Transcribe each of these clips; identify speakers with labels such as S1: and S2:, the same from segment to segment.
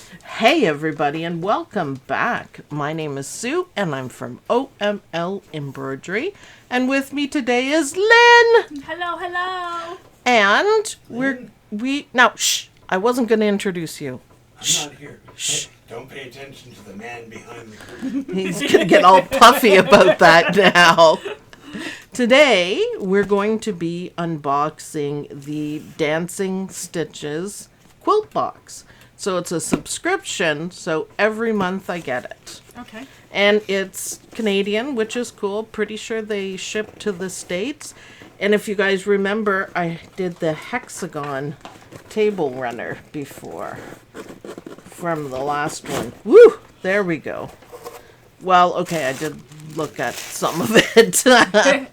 S1: Hey everybody, and welcome back. My name is Sue and I'm from OML Embroidery, and with me today is Lynn.
S2: Hello.
S1: And I wasn't going to introduce you.
S3: I'm not here. Shh. Hey, don't pay attention to the man behind the curtain.
S1: He's going to get all puffy about that now. Today we're going to be unboxing the Dancing Stitches quilt box. So it's a subscription, so every month I get it.
S2: Okay.
S1: And it's Canadian, which is cool. Pretty sure they ship to the States. And if you guys remember, I did the hexagon table runner before from the last one. Woo! There we go. Well, okay, I did look at some of it.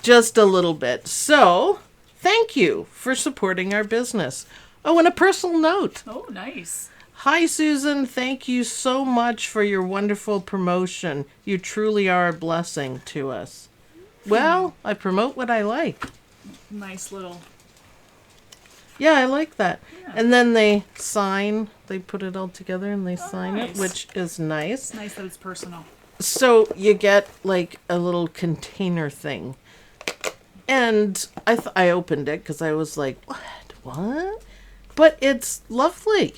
S1: Just a little bit. So, thank you for supporting our business. Oh, and a personal note.
S2: Oh, nice.
S1: Hi, Susan. Thank you so much for your wonderful promotion. You truly are a blessing to us. Well, I promote what I like.
S2: Nice little...
S1: Yeah, I like that.
S2: Yeah.
S1: And then they put it all together and they sign
S2: nice.
S1: it, which is nice.
S2: It's nice that it's personal.
S1: So you get like a little container thing. And I opened it because I was like, what? But it's lovely.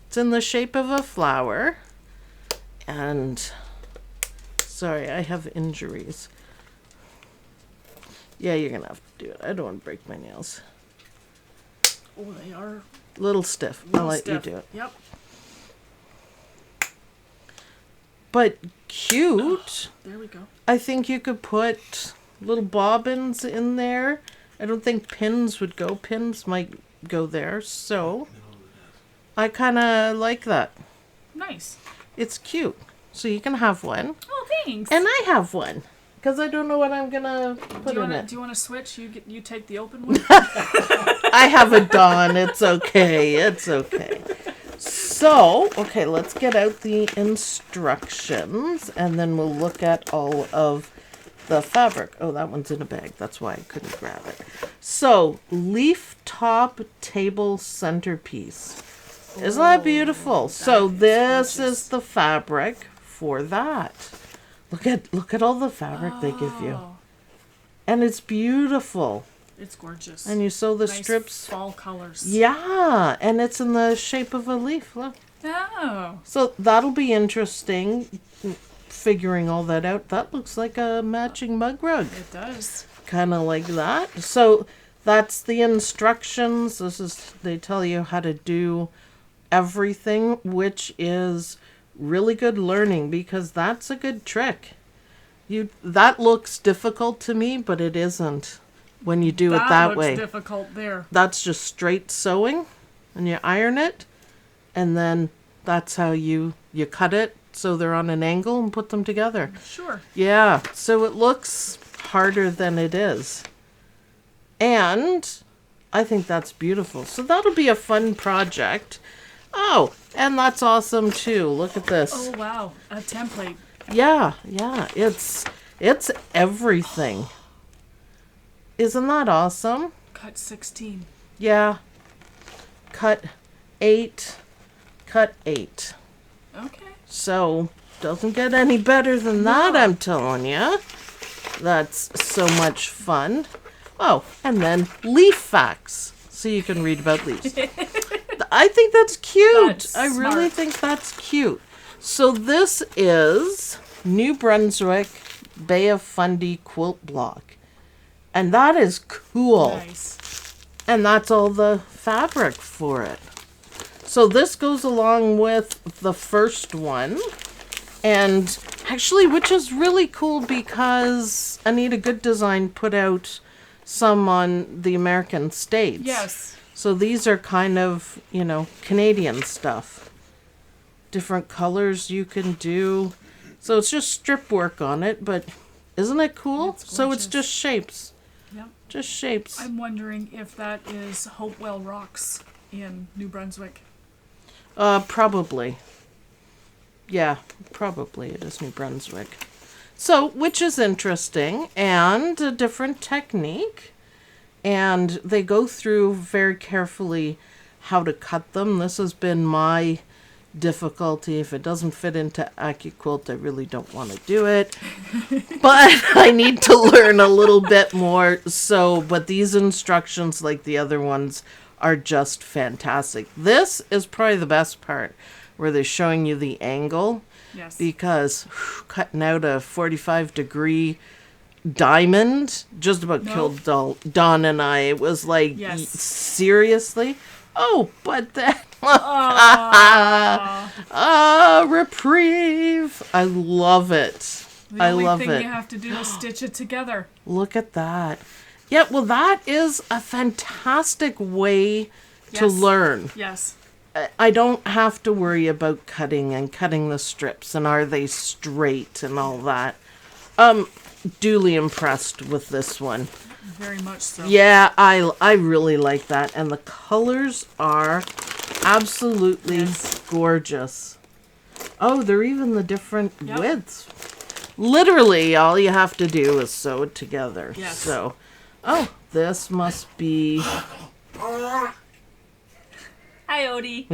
S1: It's in the shape of a flower. And, sorry, I have injuries. Yeah, you're going to have to do it. I don't want to break my nails.
S2: Oh, they are
S1: A little stiff.
S2: little
S1: I'll let
S2: stiff.
S1: you do it.
S2: Yep.
S1: But cute.
S2: There we go.
S1: I think you could put little bobbins in there. I don't think pins would go. Pins might go there. So I kind of like that.
S2: Nice.
S1: It's cute. So you can have one.
S2: Oh, thanks.
S1: And I have one. Because I don't know what I'm going to put in it.
S2: Do you want to switch? You take the open one?
S1: I have a Dawn. It's okay. It's okay. So, okay, let's get out the instructions. And then we'll look at all of the fabric. Oh, that one's in a bag. That's why I couldn't grab it. So, leaf top table centerpiece. Isn't that beautiful? So this is the fabric for that. Look at all the fabric they give you. And it's beautiful.
S2: It's gorgeous.
S1: And you sew the
S2: nice
S1: strips.
S2: Fall colors.
S1: Yeah, and it's in the shape of a leaf. Look.
S2: Oh.
S1: So that'll be interesting, figuring all that out. That looks like a matching mug rug.
S2: It does.
S1: Kind of like that. So that's the instructions. They tell you how to do everything, which is really good learning because that's a good trick. That looks difficult to me, but it isn't when you do it that way.
S2: That looks difficult there.
S1: That's just straight sewing, and you iron it, and then that's how you cut it so they're on an angle and put them together.
S2: Sure.
S1: Yeah, so it looks harder than it is. And I think that's beautiful. So that'll be a fun project. Oh, and that's awesome too. Look at this.
S2: Oh, wow. A template.
S1: Yeah. It's everything. Isn't that awesome?
S2: Cut 16.
S1: Yeah. Cut 8.
S2: Okay.
S1: So, doesn't get any better than that, I'm telling you. That's so much fun. Oh, and then leaf facts. So you can read about leaves. I think that's cute.
S2: That's
S1: I really
S2: smart.
S1: think that's cute. So this is New Brunswick Bay of Fundy quilt block. And that is cool.
S2: Nice.
S1: And that's all the fabric for it. So this goes along with the first one. And actually, which is really cool because Anita Good Design put out some on the American States.
S2: Yes.
S1: So these are kind of, Canadian stuff. Different colors you can do. So it's just strip work on it, but isn't it cool?
S2: It's
S1: So it's
S2: gorgeous.
S1: just shapes.
S2: Yep.
S1: Just shapes.
S2: I'm wondering if that is Hopewell Rocks in New Brunswick.
S1: Probably. Yeah, probably it is New Brunswick. So, which is interesting, and a different technique. And they go through very carefully how to cut them. This has been my difficulty. If it doesn't fit into AccuQuilt, I really don't want to do it. But I need to learn a little bit more. So, but these instructions, like the other ones, are just fantastic. This is probably the best part, where they're showing you the angle.
S2: Yes.
S1: Because cutting out a 45-degree diamond just about killed Dawn and I. It was like,
S2: Yes.
S1: seriously? Oh, but then... reprieve. I love it.
S2: The
S1: I
S2: only
S1: love
S2: thing
S1: it.
S2: you have to do is stitch it together.
S1: Look at that. Yeah, well, that is a fantastic way to
S2: Yes.
S1: learn.
S2: Yes.
S1: I don't have to worry about cutting the strips and are they straight and all that. Duly impressed with this one.
S2: Very much so.
S1: Yeah, I really like that, and the colors are absolutely gorgeous. Oh, they're even the different widths. Literally, all you have to do is sew it together.
S2: Yes.
S1: So, oh, this must be
S2: Hi, Odie.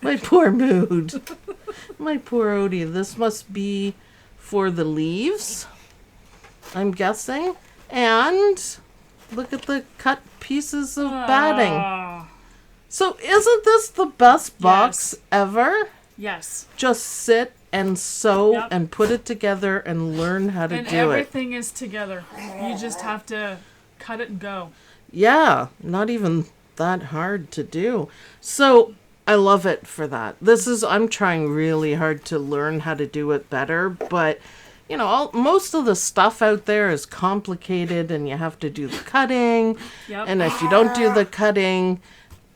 S1: my poor mood. My poor Odie. This must be for the leaves, I'm guessing. And look at the cut pieces of batting. So isn't this the best box ever?
S2: Yes.
S1: Just sit and sew
S2: Yep.
S1: and put it together and learn how to
S2: And
S1: do it.
S2: everything is together. You just have to cut it and go.
S1: Yeah, not even that hard to do. So I love it for that. I'm trying really hard to learn how to do it better, but you know, most of the stuff out there is complicated and you have to do the cutting.
S2: Yep.
S1: And if you don't do the cutting,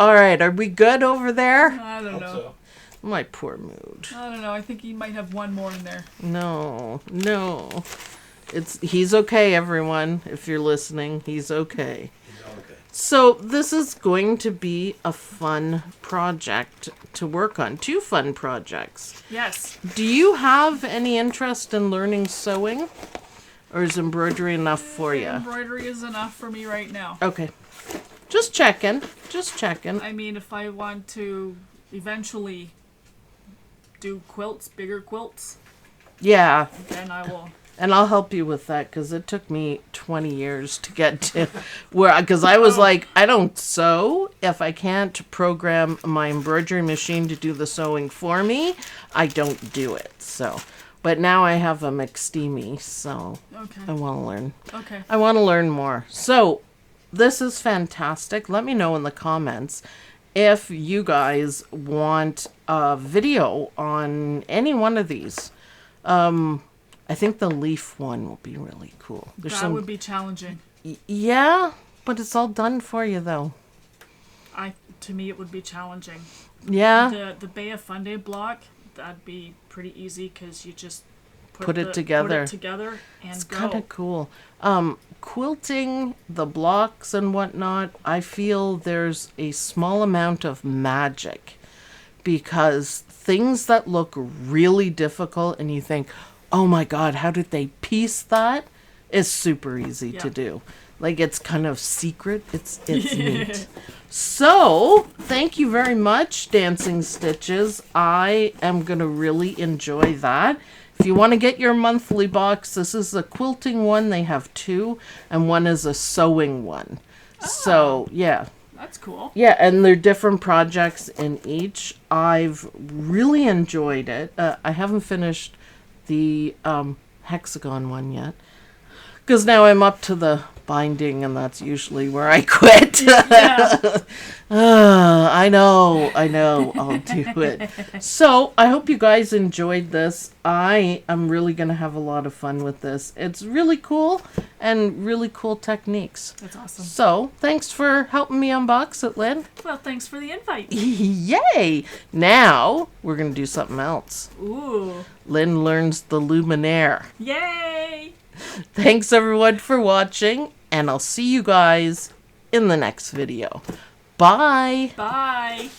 S1: all right, are we good over there?
S2: I don't know.
S3: So,
S1: My poor mood.
S2: I don't know. I think you might have one more in there.
S1: No. He's okay, everyone. If you're listening, he's okay.
S3: he's all okay.
S1: So this is going to be a fun project to work on. 2 fun projects.
S2: Yes.
S1: Do you have any interest in learning sewing? Or is embroidery enough for you?
S2: Embroidery is enough for me right now.
S1: Okay. Just checking.
S2: I mean, if I want to eventually do quilts, bigger quilts,
S1: Yeah.
S2: then I will.
S1: And I'll help you with that because it took me 20 years to get to where, because I was like, I don't sew. If I can't program my embroidery machine to do the sewing for me, I don't do it. So, but now I have a McDreamy, so
S2: Okay.
S1: I want to learn.
S2: Okay.
S1: I want to learn more. So, this is fantastic. Let me know in the comments if you guys want a video on any one of these. I think the leaf one will be really cool.
S2: That would be challenging.
S1: Yeah, but it's all done for you though.
S2: To me, it would be challenging.
S1: Yeah.
S2: The Bay of Fundy block, that'd be pretty easy because you just
S1: Put it together.
S2: And
S1: It's
S2: go.
S1: kind of cool. Quilting, the blocks and whatnot, I feel there's a small amount of magic because things that look really difficult and you think, oh my God, how did they piece that? Is super easy to do. Like it's kind of secret. It's neat. So, thank you very much, Dancing Stitches. I am going to really enjoy that. If you want to get your monthly box, this is a quilting one. They have 2, and one is a sewing one. So, yeah.
S2: That's cool.
S1: Yeah, and they're different projects in each. I've really enjoyed it. I haven't finished the hexagon one yet. Because now I'm up to the binding, and that's usually where I quit.
S2: Yeah.
S1: I know, I'll do it. So, I hope you guys enjoyed this. I am really going to have a lot of fun with this. It's really cool, and really cool techniques.
S2: That's awesome.
S1: So, thanks for helping me unbox it, Lynn.
S2: Well, thanks for the invite.
S1: Yay! Now, we're going to do something else.
S2: Ooh.
S1: Lynn learns the luminaire.
S2: Yay!
S1: Thanks everyone for watching, and I'll see you guys in the next video. Bye!
S2: Bye.